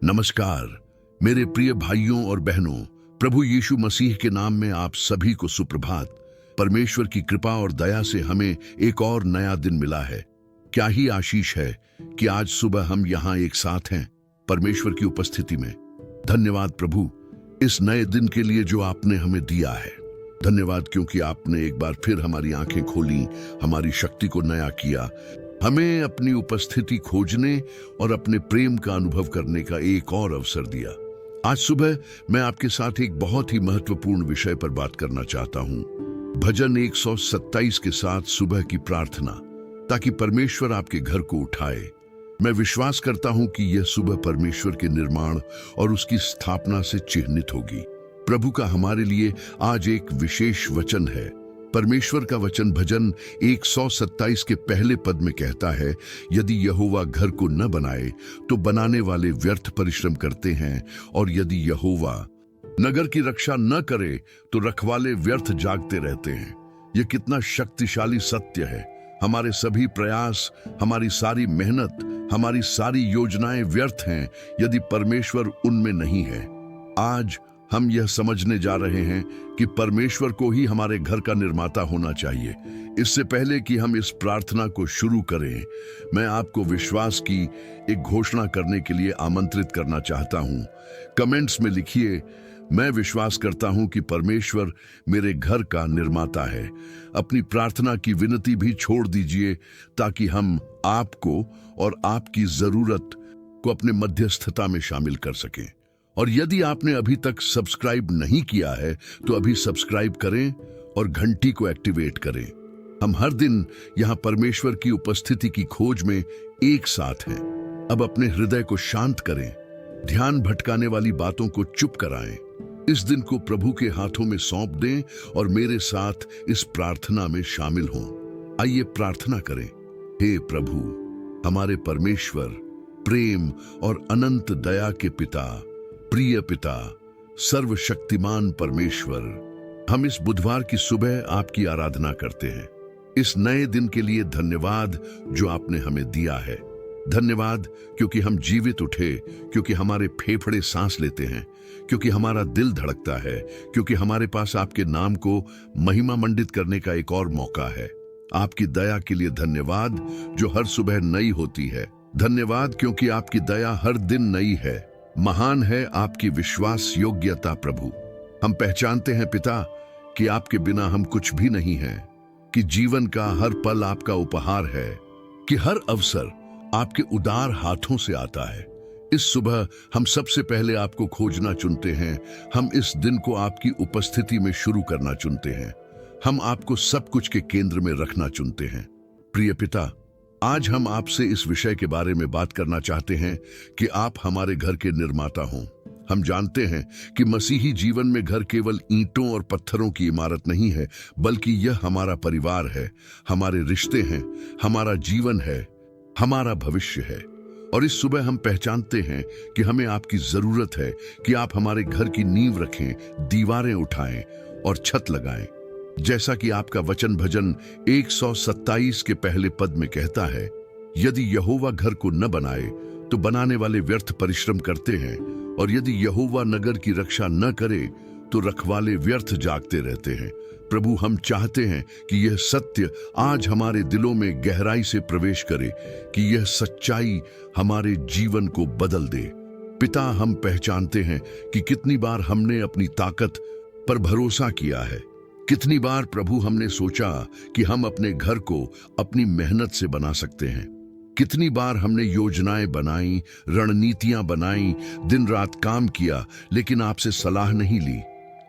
नमस्कार मेरे प्रिय भाइयों और बहनों, प्रभु यीशु मसीह के नाम में आप सभी को सुप्रभात। परमेश्वर की कृपा और दया से हमें एक और नया दिन मिला है। क्या ही आशीष है कि आज सुबह हम यहाँ एक साथ हैं परमेश्वर की उपस्थिति में। धन्यवाद प्रभु इस नए दिन के लिए जो आपने हमें दिया है। धन्यवाद क्योंकि आपने एक बार फिर हमारी आंखें खोली, हमारी शक्ति को नया किया, हमें अपनी उपस्थिति खोजने और अपने प्रेम का अनुभव करने का एक और अवसर दिया। आज सुबह मैं आपके साथ एक बहुत ही महत्वपूर्ण विषय पर बात करना चाहता हूं। भजन 127 के साथ सुबह की प्रार्थना, ताकि परमेश्वर आपके घर को उठाए। मैं विश्वास करता हूं कि यह सुबह परमेश्वर के निर्माण और उसकी स्थापना से चिह्नित होगी। प्रभु का हमारे लिए आज एक विशेष वचन है। परमेश्वर का वचन भजन 127 के पहले पद में कहता है, यदि यहोवा घर को न बनाए तो बनाने वाले व्यर्थ परिश्रम करते हैं, और यदि यहोवा नगर की रक्षा न करे तो रखवाले व्यर्थ जागते रहते हैं। यह कितना शक्तिशाली सत्य है। हमारे सभी प्रयास, हमारी सारी मेहनत, हमारी सारी योजनाएं व्यर्थ हैं यदि परमेश्वर उनमें नहीं है। आज हम यह समझने जा रहे हैं कि परमेश्वर को ही हमारे घर का निर्माता होना चाहिए। इससे पहले कि हम इस प्रार्थना को शुरू करें, मैं आपको विश्वास की एक घोषणा करने के लिए आमंत्रित करना चाहता हूं। कमेंट्स में लिखिए, मैं विश्वास करता हूं कि परमेश्वर मेरे घर का निर्माता है। अपनी प्रार्थना की विनती भी छोड़ दीजिए, ताकि हम आपको और आपकी जरूरत को अपने मध्यस्थता में शामिल कर सकें। और यदि आपने अभी तक सब्सक्राइब नहीं किया है तो अभी सब्सक्राइब करें और घंटी को एक्टिवेट करें। हम हर दिन यहाँ परमेश्वर की उपस्थिति की खोज में एक साथ हैं। अब अपने हृदय को शांत करें, ध्यान भटकाने वाली बातों को चुप कराएं। इस दिन को प्रभु के हाथों में सौंप दें और मेरे साथ इस प्रार्थना में शामिल हों। आइए प्रार्थना करें। हे प्रभु, हमारे परमेश्वर, प्रेम और अनंत दया के पिता, प्रिय पिता, सर्वशक्तिमान परमेश्वर, हम इस बुधवार की सुबह आपकी आराधना करते हैं। इस नए दिन के लिए धन्यवाद जो आपने हमें दिया है। धन्यवाद क्योंकि हम जीवित उठे, क्योंकि हमारे फेफड़े सांस लेते हैं, क्योंकि हमारा दिल धड़कता है, क्योंकि हमारे पास आपके नाम को महिमा मंडित करने का एक और मौका है। आपकी दया के लिए धन्यवाद जो हर सुबह नई होती है। धन्यवाद क्योंकि आपकी दया हर दिन नई है। महान है आपकी विश्वास योग्यता प्रभु। हम पहचानते हैं पिता कि आपके बिना हम कुछ भी नहीं हैं, कि जीवन का हर पल आपका उपहार है, कि हर अवसर आपके उदार हाथों से आता है। इस सुबह हम सबसे पहले आपको खोजना चुनते हैं। हम इस दिन को आपकी उपस्थिति में शुरू करना चुनते हैं। हम आपको सब कुछ के केंद्र में रखना चुनते हैं। प्रिय पिता, आज हम आपसे इस विषय के बारे में बात करना चाहते हैं कि आप हमारे घर के निर्माता हों। हम जानते हैं कि मसीही जीवन में घर केवल ईंटों और पत्थरों की इमारत नहीं है, बल्कि यह हमारा परिवार है, हमारे रिश्ते हैं, हमारा जीवन है, हमारा भविष्य है। और इस सुबह हम पहचानते हैं कि हमें आपकी जरूरत है कि आप हमारे घर की नींव रखें, दीवारें उठाएं और छत लगाएं। जैसा कि आपका वचन भजन 127 के पहले पद में कहता है, यदि यहोवा घर को न बनाए तो बनाने वाले व्यर्थ परिश्रम करते हैं, और यदि यहोवा नगर की रक्षा न करे तो रखवाले व्यर्थ जागते रहते हैं। प्रभु, हम चाहते हैं कि यह सत्य आज हमारे दिलों में गहराई से प्रवेश करे, कि यह सच्चाई हमारे जीवन को बदल दे। पिता, हम पहचानते हैं कि कितनी बार हमने अपनी ताकत पर भरोसा किया है। कितनी बार प्रभु हमने सोचा कि हम अपने घर को अपनी मेहनत से बना सकते हैं। कितनी बार हमने योजनाएं बनाई, रणनीतियां बनाई, दिन रात काम किया, लेकिन आपसे सलाह नहीं ली।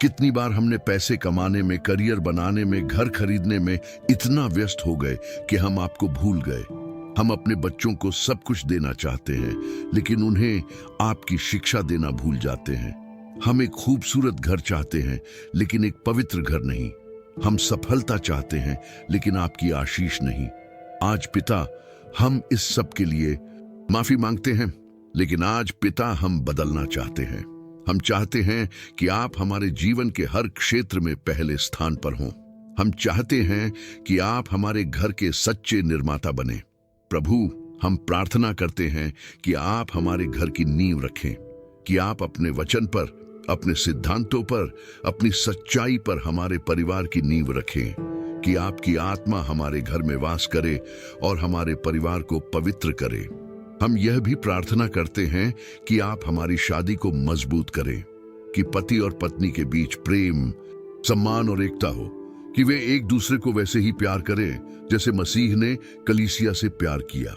कितनी बार हमने पैसे कमाने में, करियर बनाने में, घर खरीदने में इतना व्यस्त हो गए कि हम आपको भूल गए। हम अपने बच्चों को सब कुछ देना चाहते हैं, लेकिन उन्हें आपकी शिक्षा देना भूल जाते हैं। हम एक खूबसूरत घर चाहते हैं, लेकिन एक पवित्र घर नहीं। हम सफलता चाहते हैं, लेकिन आपकी आशीष नहीं। आज पिता, हम इस सब के लिए माफी मांगते हैं, लेकिन आज पिता हम बदलना चाहते हैं। हम चाहते हैं कि आप हमारे जीवन के हर क्षेत्र में पहले स्थान पर हों। हम चाहते हैं कि आप हमारे घर के सच्चे निर्माता बने। प्रभु, हम प्रार्थना करते हैं कि आप हमारे घर की नींव रखें, कि आप अपने वचन पर, अपने सिद्धांतों पर, अपनी सच्चाई पर हमारे परिवार की नींव रखें, कि आपकी आत्मा हमारे घर में वास करे और हमारे परिवार को पवित्र करे। हम यह भी प्रार्थना करते हैं कि आप हमारी शादी को मजबूत करें, कि पति और पत्नी के बीच प्रेम, सम्मान और एकता हो, कि वे एक दूसरे को वैसे ही प्यार करें जैसे मसीह ने कलीसिया से प्यार किया।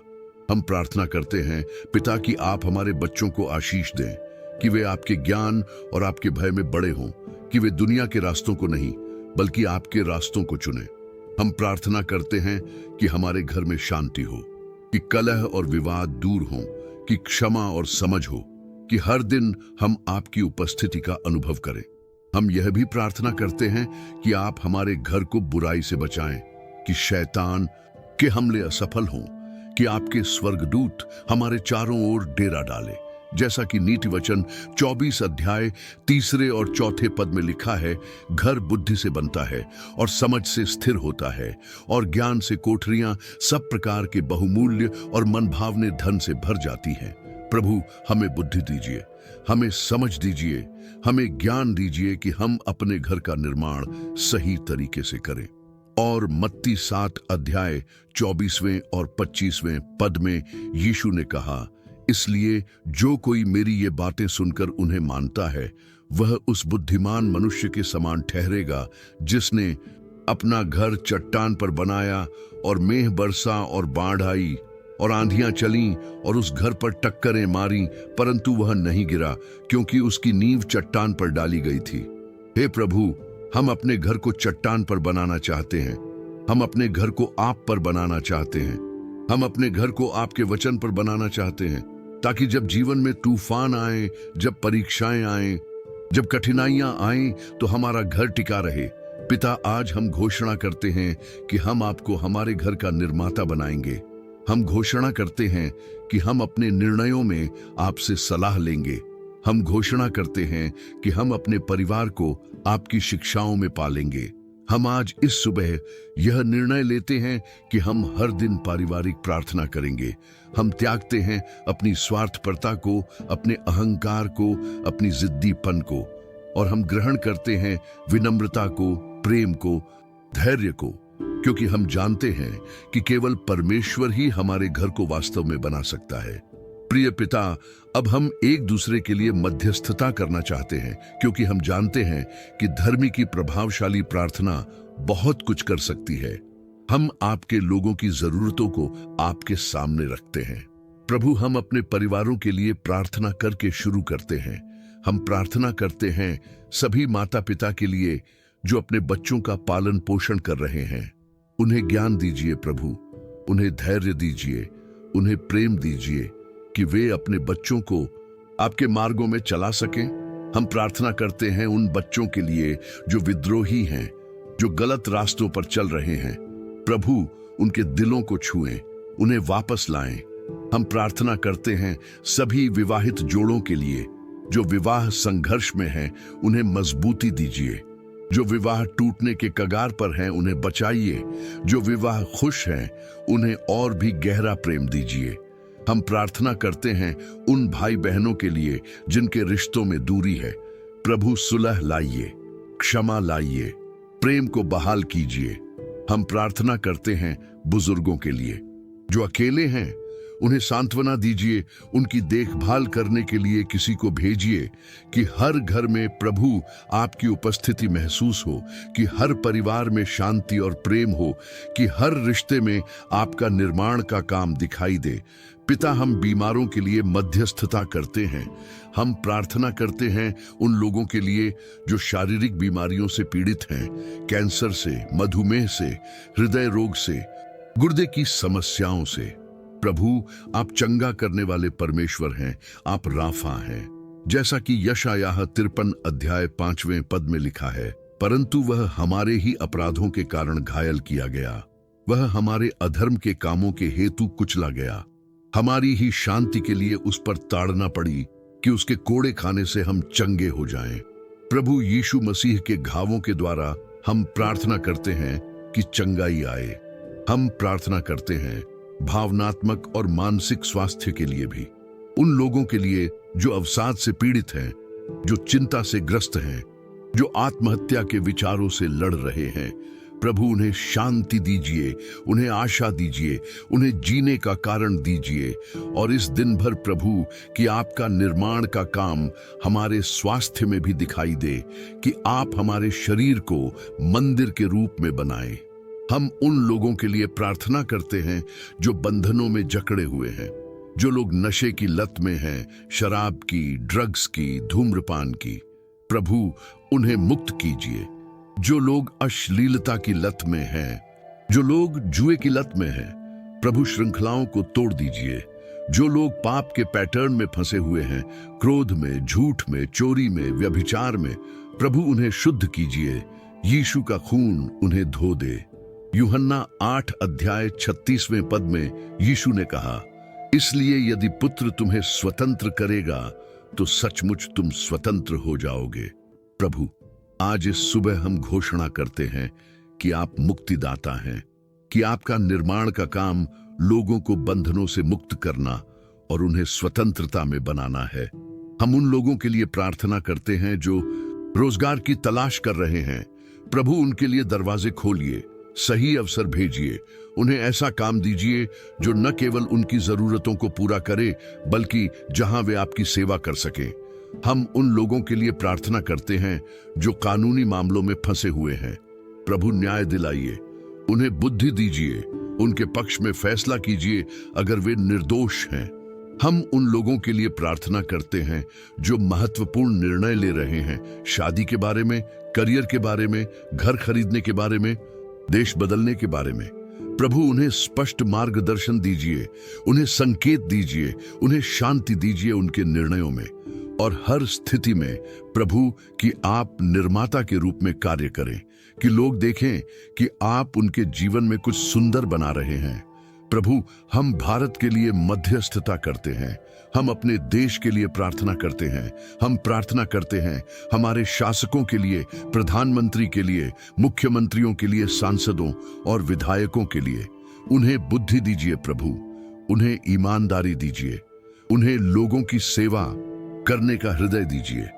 हम प्रार्थना करते हैं पिता कि आप हमारे बच्चों को आशीष दें, कि वे आपके ज्ञान और आपके भय में बड़े हों, कि वे दुनिया के रास्तों को नहीं बल्कि आपके रास्तों को चुनें। हम प्रार्थना करते हैं कि हमारे घर में शांति हो, कि कलह और विवाद दूर हों, कि क्षमा और समझ हो, कि हर दिन हम आपकी उपस्थिति का अनुभव करें। हम यह भी प्रार्थना करते हैं कि आप हमारे घर को बुराई से बचाएं, कि शैतान के हमले असफल हों, कि आपके स्वर्गदूत हमारे चारों ओर डेरा डालें, जैसा कि नीति वचन 24 अध्याय 3 और 4 पद में लिखा है, घर बुद्धि से बनता है और समझ से स्थिर होता है, और ज्ञान से कोठरियां सब प्रकार के बहुमूल्य और मनभावने धन से भर जाती हैं। प्रभु हमें बुद्धि दीजिए, हमें समझ दीजिए, हमें ज्ञान दीजिए कि हम अपने घर का निर्माण सही तरीके से करें। और मत्ती 7 अध्याय 24वें और 25वें पद में यीशु ने कहा, इसलिए जो कोई मेरी ये बातें सुनकर उन्हें मानता है वह उस बुद्धिमान मनुष्य के समान ठहरेगा जिसने अपना घर चट्टान पर बनाया, और मेघ बरसा और बाढ़ आई और आंधियां चलीं और उस घर पर टक्करें मारी, परंतु वह नहीं गिरा क्योंकि उसकी नींव चट्टान पर डाली गई थी। हे प्रभु, हम अपने घर को चट्टान पर बनाना चाहते हैं। हम अपने घर को आप पर बनाना चाहते हैं। हम अपने घर को आपके वचन पर बनाना चाहते हैं, ताकि जब जीवन में तूफान आए, जब परीक्षाएं आए, जब कठिनाइयां आए, तो हमारा घर टिका रहे। पिता, आज हम घोषणा करते हैं कि हम आपको हमारे घर का निर्माता बनाएंगे। हम घोषणा करते हैं कि हम अपने निर्णयों में आपसे सलाह लेंगे। हम घोषणा करते हैं कि हम अपने परिवार को आपकी शिक्षाओं में पालेंगे। हम आज इस सुबह यह निर्णय लेते हैं कि हम हर दिन पारिवारिक प्रार्थना करेंगे। हम त्यागते हैं अपनी स्वार्थपरता को, अपने अहंकार को, अपनी जिद्दीपन को, और हम ग्रहण करते हैं विनम्रता को, प्रेम को, धैर्य को, क्योंकि हम जानते हैं कि केवल परमेश्वर ही हमारे घर को वास्तव में बना सकता है। प्रिय पिता, अब हम एक दूसरे के लिए मध्यस्थता करना चाहते हैं, क्योंकि हम जानते हैं कि धर्मी की प्रभावशाली प्रार्थना बहुत कुछ कर सकती है। हम आपके लोगों की जरूरतों को आपके सामने रखते हैं। प्रभु, हम अपने परिवारों के लिए प्रार्थना करके शुरू करते हैं। हम प्रार्थना करते हैं सभी माता पिता के लिए जो अपने बच्चों का पालन पोषण कर रहे हैं। उन्हें ज्ञान दीजिए प्रभु, उन्हें धैर्य दीजिए, उन्हें प्रेम दीजिए कि वे अपने बच्चों को आपके मार्गों में चला सकें। हम प्रार्थना करते हैं उन बच्चों के लिए जो विद्रोही हैं, जो गलत रास्तों पर चल रहे हैं। प्रभु, उनके दिलों को छुएं, उन्हें वापस लाएं। हम प्रार्थना करते हैं सभी विवाहित जोड़ों के लिए जो विवाह संघर्ष में हैं, उन्हें मजबूती दीजिए। जो विवाह टूटने के कगार पर हैं, उन्हें बचाइए। जो विवाह खुश हैं, उन्हें और भी गहरा प्रेम दीजिए। हम प्रार्थना करते हैं उन भाई बहनों के लिए जिनके रिश्तों में दूरी है। प्रभु, सुलह लाइए, क्षमा लाइए, प्रेम को बहाल कीजिए। हम प्रार्थना करते हैं बुजुर्गों के लिए जो अकेले हैं, उन्हें सांत्वना दीजिए। उनकी देखभाल करने के लिए किसी को भेजिए, कि हर घर में प्रभु आपकी उपस्थिति महसूस हो, कि हर परिवार में शांति और प्रेम हो, कि हर रिश्ते में आपका निर्माण का काम दिखाई दे। पिता, हम बीमारों के लिए मध्यस्थता करते हैं। हम प्रार्थना करते हैं उन लोगों के लिए जो शारीरिक बीमारियों से पीड़ित हैं, कैंसर से, मधुमेह से, हृदय रोग से, गुर्दे की समस्याओं से। प्रभु, आप चंगा करने वाले परमेश्वर हैं, आप राफा हैं। जैसा कि यशायाह 53 अध्याय 5वें पद में लिखा है, परंतु वह हमारे ही अपराधों के कारण घायल किया गया, वह हमारे अधर्म के कामों के हेतु कुचला गया। हमारी ही शांति के लिए उस पर ताड़ना पड़ी, कि उसके कोड़े खाने से हम चंगे हो जाएं। प्रभु यीशु मसीह के घावों के द्वारा हम प्रार्थना करते हैं कि चंगाई आए। हम प्रार्थना करते हैं भावनात्मक और मानसिक स्वास्थ्य के लिए भी। उन लोगों के लिए जो अवसाद से पीड़ित हैं, जो चिंता से ग्रस्त हैं, जो आत्महत्या के विचारों से लड़ रहे हैं। प्रभु उन्हें शांति दीजिए, उन्हें आशा दीजिए, उन्हें जीने का कारण दीजिए। और इस दिन भर प्रभु कि आपका निर्माण का काम हमारे स्वास्थ्य में भी दिखाई दे, कि आप हमारे शरीर को मंदिर के रूप में बनाएं। हम उन लोगों के लिए प्रार्थना करते हैं जो बंधनों में जकड़े हुए हैं, जो लोग नशे की लत में हैं, शराब की, ड्रग्स की, धूम्रपान की। प्रभु उन्हें मुक्त कीजिए। जो लोग अश्लीलता की लत में हैं, जो लोग जुए की लत में हैं, प्रभु श्रृंखलाओं को तोड़ दीजिए। जो लोग पाप के पैटर्न में फंसे हुए हैं, क्रोध में, झूठ में, चोरी में, व्यभिचार में, प्रभु उन्हें शुद्ध कीजिए। यीशु का खून उन्हें धो दे। यूहन्ना 8 अध्याय 36वें पद में यीशु ने कहा, इसलिए यदि पुत्र तुम्हें स्वतंत्र करेगा तो सचमुच तुम स्वतंत्र हो जाओगे। प्रभु, आज इस सुबह हम घोषणा करते हैं कि आप मुक्तिदाता हैं, कि आपका निर्माण का काम लोगों को बंधनों से मुक्त करना और उन्हें स्वतंत्रता में बनाना है। हम उन लोगों के लिए प्रार्थना करते हैं जो रोजगार की तलाश कर रहे हैं। प्रभु उनके लिए दरवाजे खोलिए, सही अवसर भेजिए, उन्हें ऐसा काम दीजिए जो न केवल उनकी जरूरतों को पूरा करे, बल्कि जहां वे आपकी सेवा कर सकें। हम उन लोगों के लिए प्रार्थना करते हैं जो कानूनी मामलों में फंसे हुए हैं। प्रभु न्याय दिलाइए, उन्हें बुद्धि दीजिए, उनके पक्ष में फैसला कीजिए अगर वे निर्दोष हैं। हम उन लोगों के लिए प्रार्थना करते हैं जो महत्वपूर्ण निर्णय ले रहे हैं, शादी के बारे में, करियर के बारे में, घर खरीदने के बारे में, देश बदलने के बारे में। प्रभु उन्हें स्पष्ट मार्गदर्शन दीजिए, उन्हें संकेत दीजिए, उन्हें शांति दीजिए उनके निर्णयों में। और हर स्थिति में प्रभु कि आप निर्माता के रूप में कार्य करें, कि लोग देखें कि आप उनके जीवन में कुछ सुंदर बना रहे हैं। प्रभु, हम भारत के लिए मध्यस्थता करते हैं, हम अपने देश के लिए प्रार्थना करते हैं। हम प्रार्थना करते हैं हमारे शासकों के लिए, प्रधानमंत्री के लिए, मुख्यमंत्रियों के लिए, सांसदों और विधायकों के लिए। उन्हें बुद्धि दीजिए प्रभु, उन्हें ईमानदारी दीजिए, उन्हें लोगों की सेवा करने का हृदय दीजिए।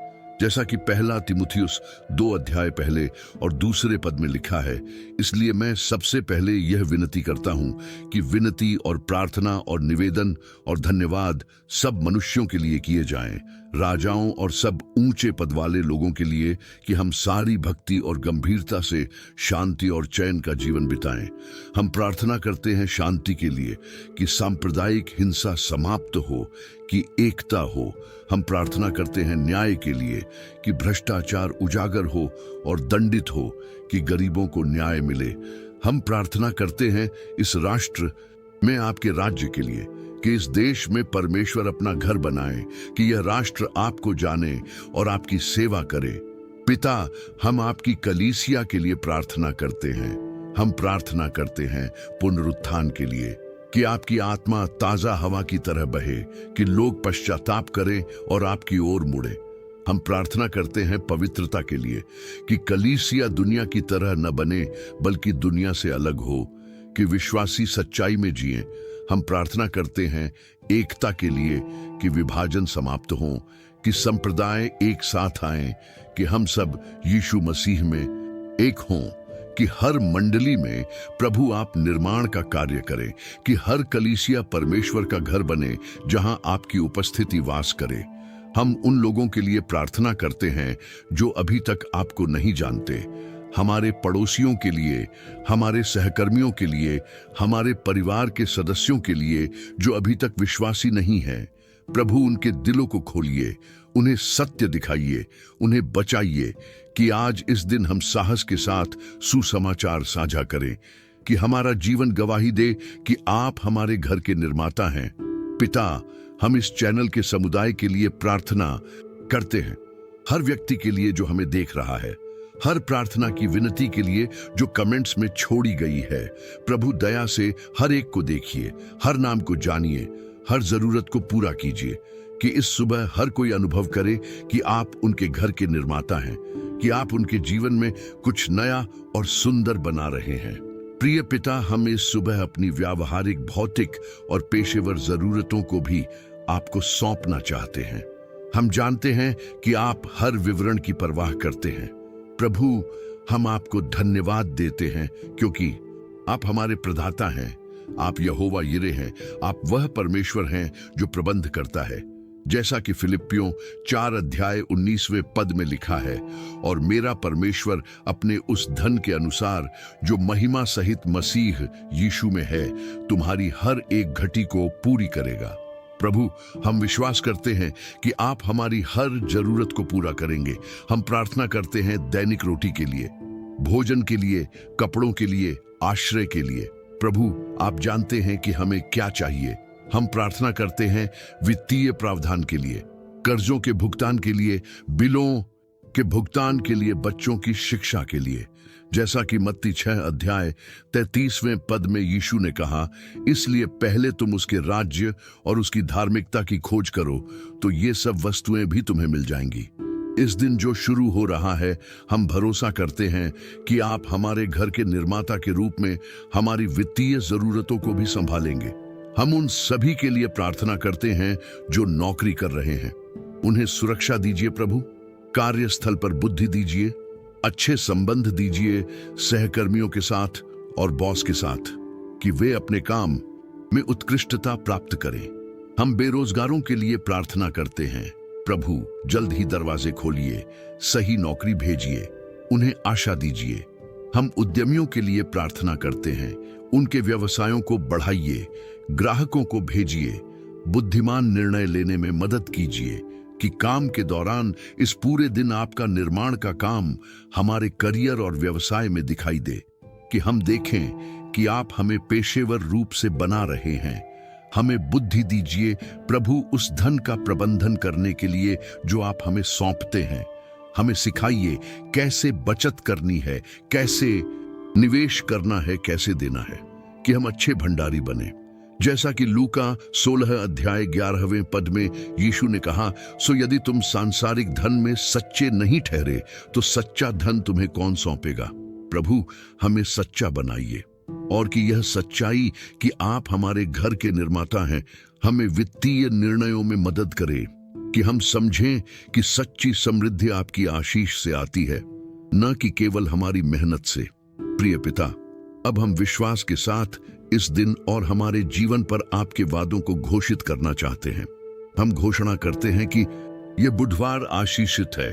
जैसा कि पहला तिमुथियुस 2 अध्याय पहले और दूसरे पद में लिखा है, इसलिए मैं सबसे पहले यह विनती करता हूं कि विनती और प्रार्थना और निवेदन और धन्यवाद सब मनुष्यों के लिए किए जाएं, राजाओं और सब ऊंचे पद वाले लोगों के लिए, कि हम सारी भक्ति और गंभीरता से शांति और चैन का जीवन बिताएं। हम प्रार्थना करते हैं शांति के लिए, कि सांप्रदायिक हिंसा समाप्त हो, कि एकता हो। हम प्रार्थना करते हैं न्याय के लिए, कि भ्रष्टाचार उजागर हो और दंडित हो, कि गरीबों को न्याय मिले। हम प्रार्थना करते हैं इस राष्ट्र में आपके राज्य के लिए, कि इस देश में परमेश्वर अपना घर बनाए, कि यह राष्ट्र आपको जाने और आपकी सेवा करे। पिता, हम आपकी कलीसिया के लिए प्रार्थना करते हैं। हम प्रार्थना करते हैं पुनरुत्थान के लिए, कि आपकी आत्मा ताजा हवा की तरह बहे, कि लोग पश्चाताप करें और आपकी ओर मुड़े। हम प्रार्थना करते हैं पवित्रता के लिए, कि कलीसिया दुनिया की तरह न बने बल्कि दुनिया से अलग हो, कि विश्वासी सच्चाई में जिएं। हम प्रार्थना करते हैं एकता के लिए, कि विभाजन समाप्त हो, कि संप्रदाय एक साथ आएं, कि हम सब यीशु मसीह में एक हों, कि हर मंडली में प्रभु आप निर्माण का कार्य करें, कि हर कलीसिया परमेश्वर का घर बने जहां आपकी उपस्थिति वास करे। हम उन लोगों के लिए प्रार्थना करते हैं जो अभी तक आपको नहीं जानते, हमारे पड़ोसियों के लिए, हमारे सहकर्मियों के लिए, हमारे परिवार के सदस्यों के लिए जो अभी तक विश्वासी नहीं हैं। प्रभु उनके दिलों को खोलिए, उन्हें सत्य दिखाइए, उन्हें बचाइए, कि आज इस दिन हम साहस के साथ सुसमाचार साझा करें, कि हमारा जीवन गवाही दे कि आप हमारे घर के निर्माता हैं। पिता, हम इस चैनल के समुदाय के लिए प्रार्थना करते हैं, हर व्यक्ति के लिए जो हमें देख रहा है, हर प्रार्थना की विनती के लिए जो कमेंट्स में छोड़ी गई है। प्रभु दया से हर एक को देखिए, हर नाम को जानिए, हर जरूरत को पूरा कीजिए, कि इस सुबह हर कोई अनुभव करे कि आप उनके घर के निर्माता हैं, कि आप उनके जीवन में कुछ नया और सुंदर बना रहे हैं। प्रिय पिता, हम इस सुबह अपनी व्यावहारिक, भौतिक और पेशेवर जरूरतों को भी आपको सौंपना चाहते हैं। हम जानते हैं कि आप हर विवरण की परवाह करते हैं। प्रभु, हम आपको धन्यवाद देते हैं क्योंकि आप हमारे प्रदाता हैं। आप यहोवा यिरे हैं। आप वह परमेश्वर हैं जो प्रबंध करता है, जैसा कि फिलिप्पियों 4 अध्याय 19वें पद में लिखा है, और मेरा परमेश्वर अपने उस धन के अनुसार जो महिमा सहित मसीह यीशु में है, तुम्हारी हर एक घटी को पूरी करेगा। प्रभु, हम विश्वास करते हैं कि आप हमारी हर जरूरत को पूरा करेंगे। हम प्रार्थना करते हैं दैनिक रोटी के लिए, भोजन के लिए, कपड़ों के लिए, आश्रय के लिए। प्रभु, आप जानते हैं कि हमें क्या चाहिए। हम प्रार्थना करते हैं वित्तीय प्रावधान के लिए, कर्जों के भुगतान के लिए, बिलों के भुगतान के लिए, बच्चों की शिक्षा के लिए। जैसा कि मत्ती 6 अध्याय 33वें पद में यीशु ने कहा, इसलिए पहले तुम उसके राज्य और उसकी धार्मिकता की खोज करो, तो ये सब वस्तुएं भी तुम्हें मिल जाएंगी। इस दिन जो शुरू हो रहा है, हम भरोसा करते हैं कि आप हमारे घर के निर्माता के रूप में हमारी वित्तीय जरूरतों को भी संभालेंगे। हम उन सभी के लिए प्रार्थना करते हैं जो नौकरी कर रहे हैं। उन्हें सुरक्षा दीजिए प्रभु, कार्यस्थल पर बुद्धि दीजिए, अच्छे संबंध दीजिए सहकर्मियों के साथ और बॉस के साथ, कि वे अपने काम में उत्कृष्टता प्राप्त करें। हम बेरोजगारों के लिए प्रार्थना करते हैं। प्रभु, जल्द ही दरवाजे खोलिए, सही नौकरी भेजिए, उन्हें आशा दीजिए। हम उद्यमियों के लिए प्रार्थना करते हैं, उनके व्यवसायों को बढ़ाइए, ग्राहकों को भेजिए, बुद्धिमान निर्णय लेने में मदद कीजिए, कि काम के दौरान इस पूरे दिन आपका निर्माण का काम हमारे करियर और व्यवसाय में दिखाई दे, कि हम देखें कि आप हमें पेशेवर रूप से बना रहे हैं। हमें बुद्धि दीजिए प्रभु, उस धन का प्रबंधन करने के लिए जो आप हमें सौंपते हैं। हमें सिखाइए कैसे बचत करनी है, कैसे निवेश करना है, कैसे देना है, कि हम अच्छे भंडारी बने। जैसा कि लूका 16 अध्याय 11वें पद में यीशु ने कहा, सो यदि तुम सांसारिक धन में सच्चे नहीं ठहरे, तो सच्चा धन तुम्हें कौन सौंपेगा। प्रभु, हमें सच्चा बनाइए, और कि यह सच्चाई कि आप हमारे घर के निर्माता हैं हमें वित्तीय निर्णयों में मदद करे, कि हम समझें कि सच्ची समृद्धि आपकी आशीष से आती है, न कि केवल हमारी मेहनत से। प्रिय पिता, अब हम विश्वास के साथ इस दिन और हमारे जीवन पर आपके वादों को घोषित करना चाहते हैं। हम घोषणा करते हैं कि यह बुधवार आशीषित है।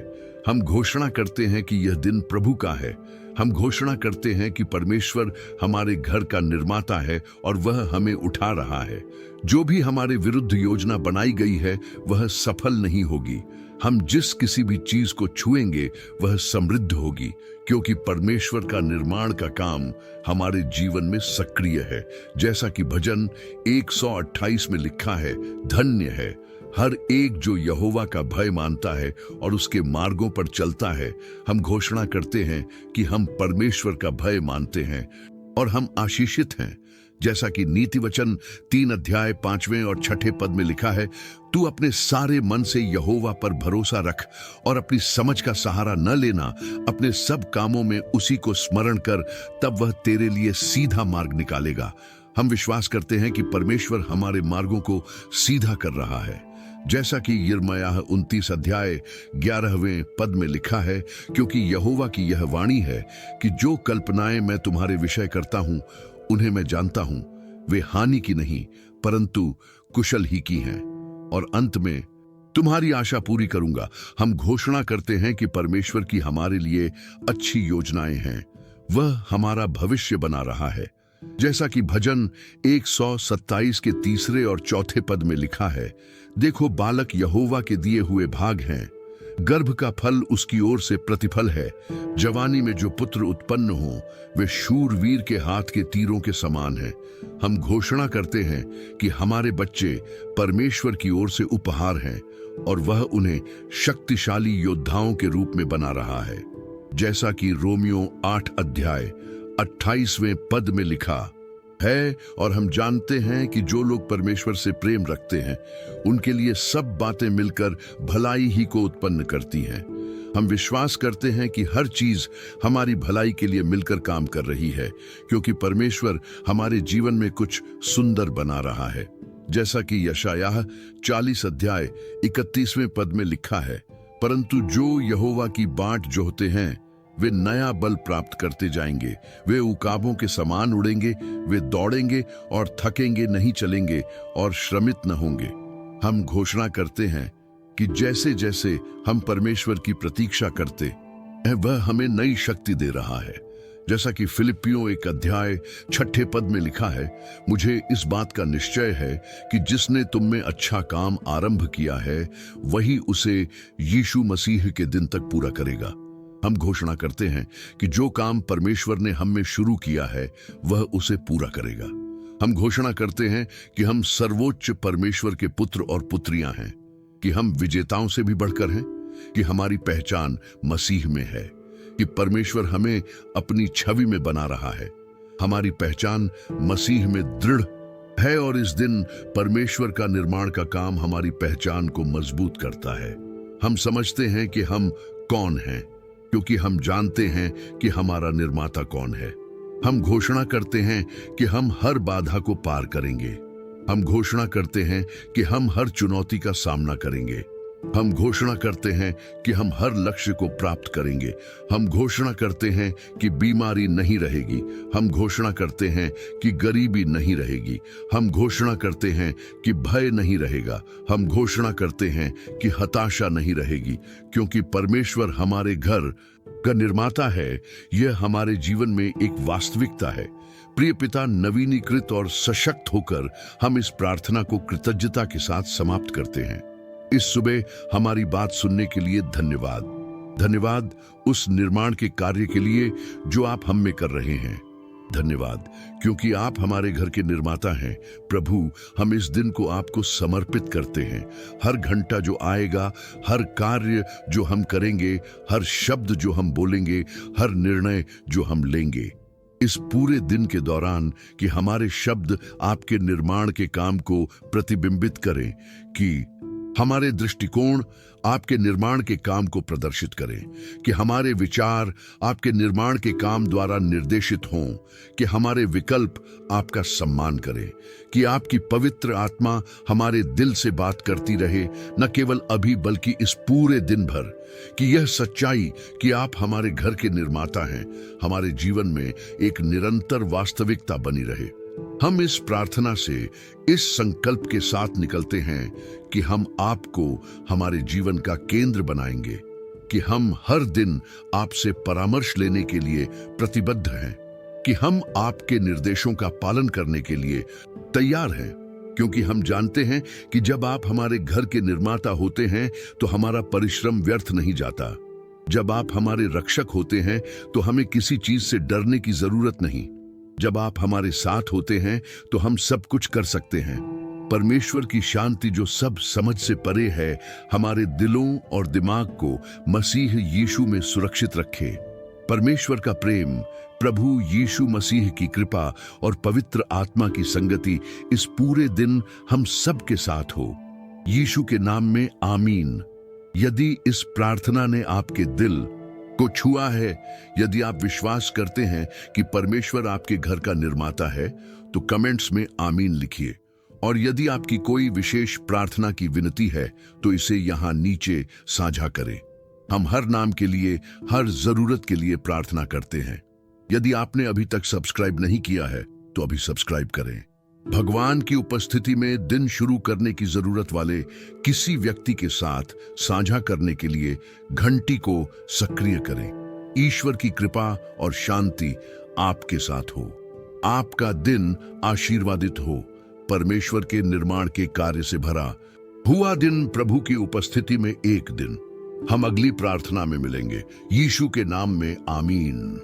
हम घोषणा करते हैं कि यह दिन प्रभु का है। हम घोषणा करते हैं कि परमेश्वर हमारे घर का निर्माता है और वह हमें उठा रहा है। जो भी हमारे विरुद्ध योजना बनाई गई है वह सफल नहीं होगी। हम जिस किसी भी चीज को छुएंगे वह समृद्ध होगी, क्योंकि परमेश्वर का निर्माण का काम हमारे जीवन में सक्रिय है। जैसा कि भजन 128 में लिखा है, धन्य है हर एक जो यहोवा का भय मानता है और उसके मार्गों पर चलता है। हम घोषणा करते हैं कि हम परमेश्वर का भय मानते हैं और हम आशीषित हैं। जैसा कि नीति वचन 3 अध्याय 5वें और 6ठे पद में लिखा है, तू अपने सारे मन से यहोवा पर भरोसा रख और अपनी समझ का सहारा न लेना। अपने सब कामों में उसी को स्मरण कर, तब वह तेरे लिए सीधा मार्ग निकालेगा। हम विश्वास करते हैं कि परमेश्वर हमारे मार्गों को सीधा कर रहा है। जैसा कि यिर्मयाह 29 अध्याय 11वें पद में लिखा है, क्योंकि यहोवा की यह वाणी है कि जो कल्पनाएं मैं तुम्हारे विषय करता हूं उन्हें मैं जानता हूं, वे हानि की नहीं परंतु कुशल ही की हैं, और अंत में तुम्हारी आशा पूरी करूंगा। हम घोषणा करते हैं कि परमेश्वर की हमारे लिए अच्छी योजनाएं हैं, वह हमारा भविष्य बना रहा है। जैसा कि भजन 127 के 3 और 4 पद में लिखा है, देखो बालक यहोवा के दिए हुए भाग हैं, गर्भ का फल उसकी ओर से प्रतिफल है। जवानी में जो पुत्र उत्पन्न हो वे शूरवीर के हाथ के तीरों के समान हैं। हम घोषणा करते हैं कि हमारे बच्चे परमेश्वर की ओर से उपहार हैं और वह उन्हें शक्तिशाली योद्धाओं के रूप में बना रहा है। जैसा कि रोमियो 8 अध्याय 28वें पद में लिखा है, और हम जानते हैं कि जो लोग परमेश्वर से प्रेम रखते हैं उनके लिए सब बातें मिलकर भलाई ही को उत्पन्न करती हैं। हम विश्वास करते हैं कि हर चीज हमारी भलाई के लिए मिलकर काम कर रही है, क्योंकि परमेश्वर हमारे जीवन में कुछ सुंदर बना रहा है। जैसा कि यशायाह 40 अध्याय 31वें पद में लिखा है, परंतु जो यहोवा की बाट जोहते हैं वे नया बल प्राप्त करते जाएंगे, वे उकाबों के समान उड़ेंगे, वे दौड़ेंगे और थकेंगे नहीं, चलेंगे और श्रमित न होंगे। हम घोषणा करते हैं कि जैसे जैसे हम परमेश्वर की प्रतीक्षा करते हैं वह हमें नई शक्ति दे रहा है। जैसा कि फिलिपियों 1 अध्याय 6 पद में लिखा है, मुझे इस बात का निश्चय है कि जिसने तुम में अच्छा काम आरंभ किया है वही उसे यीशु मसीह के दिन तक पूरा करेगा। हम घोषणा करते हैं कि जो काम परमेश्वर ने हम में शुरू किया है वह उसे पूरा करेगा। हम घोषणा करते हैं कि हम सर्वोच्च परमेश्वर के पुत्र और पुत्रियां हैं, कि हम विजेताओं से भी बढ़कर हैं, कि हमारी पहचान मसीह में है, कि परमेश्वर हमें अपनी छवि में बना रहा है। हमारी पहचान मसीह में दृढ़ है और इस दिन परमेश्वर का निर्माण का काम हमारी पहचान को मजबूत करता है। हम समझते हैं कि हम कौन हैं, क्योंकि हम जानते हैं कि हमारा निर्माता कौन है। हम घोषणा करते हैं कि हम हर बाधा को पार करेंगे। हम घोषणा करते हैं कि हम हर चुनौती का सामना करेंगे। हम घोषणा करते हैं कि हम हर लक्ष्य को प्राप्त करेंगे। हम घोषणा करते हैं कि बीमारी नहीं रहेगी। हम घोषणा करते हैं कि गरीबी नहीं रहेगी। हम घोषणा करते हैं कि भय नहीं रहेगा। हम घोषणा करते हैं कि हताशा नहीं रहेगी, क्योंकि परमेश्वर हमारे घर का निर्माता है। यह हमारे जीवन में एक वास्तविकता है। प्रिय पिता, नवीनीकृत और सशक्त होकर हम इस प्रार्थना को कृतज्ञता के साथ समाप्त करते हैं। इस सुबह हमारी बात सुनने के लिए धन्यवाद। धन्यवाद उस निर्माण के कार्य के लिए जो आप हम में कर रहे हैं। धन्यवाद क्योंकि आप हमारे घर के निर्माता हैं। प्रभु, हम इस दिन को आपको समर्पित करते हैं। हर घंटा जो आएगा, हर कार्य जो हम करेंगे, हर शब्द जो हम बोलेंगे, हर निर्णय जो हम लेंगे, इस पूरे दिन के दौरान कि हमारे शब्द आपके निर्माण के काम को प्रतिबिंबित करें, कि हमारे दृष्टिकोण आपके निर्माण के काम को प्रदर्शित करें, कि हमारे विचार आपके निर्माण के काम द्वारा निर्देशित हों, कि हमारे विकल्प आपका सम्मान करें, कि आपकी पवित्र आत्मा हमारे दिल से बात करती रहे, न केवल अभी बल्कि इस पूरे दिन भर, कि यह सच्चाई कि आप हमारे घर के निर्माता हैं हमारे जीवन में एक निरंतर वास्तविकता बनी रहे। हम इस प्रार्थना से इस संकल्प के साथ निकलते हैं कि हम आपको हमारे जीवन का केंद्र बनाएंगे, कि हम हर दिन आपसे परामर्श लेने के लिए प्रतिबद्ध हैं, कि हम आपके निर्देशों का पालन करने के लिए तैयार हैं, क्योंकि हम जानते हैं कि जब आप हमारे घर के निर्माता होते हैं तो हमारा परिश्रम व्यर्थ नहीं जाता। जब आप हमारे रक्षक होते हैं तो हमें किसी चीज से डरने की जरूरत नहीं। जब आप हमारे साथ होते हैं तो हम सब कुछ कर सकते हैं। परमेश्वर की शांति जो सब समझ से परे है, हमारे दिलों और दिमाग को मसीह यीशु में सुरक्षित रखे। परमेश्वर का प्रेम, प्रभु यीशु मसीह की कृपा और पवित्र आत्मा की संगति इस पूरे दिन हम सब के साथ हो। यीशु के नाम में आमीन। यदि इस प्रार्थना ने आपके दिल को छुआ है, यदि आप विश्वास करते हैं कि परमेश्वर आपके घर का निर्माता है, तो कमेंट्स में आमीन लिखिए। और यदि आपकी कोई विशेष प्रार्थना की विनती है तो इसे यहाँ नीचे साझा करें। हम हर नाम के लिए, हर जरूरत के लिए प्रार्थना करते हैं। यदि आपने अभी तक सब्सक्राइब नहीं किया है तो अभी सब्सक्राइब करें। भगवान की उपस्थिति में दिन शुरू करने की जरूरत वाले किसी व्यक्ति के साथ साझा करने के लिए घंटी को सक्रिय करें। ईश्वर की कृपा और शांति आपके साथ हो। आपका दिन आशीर्वादित हो। परमेश्वर के निर्माण के कार्य से भरा हुआ दिन, प्रभु की उपस्थिति में एक दिन। हम अगली प्रार्थना में मिलेंगे। यीशु के नाम में आमीन।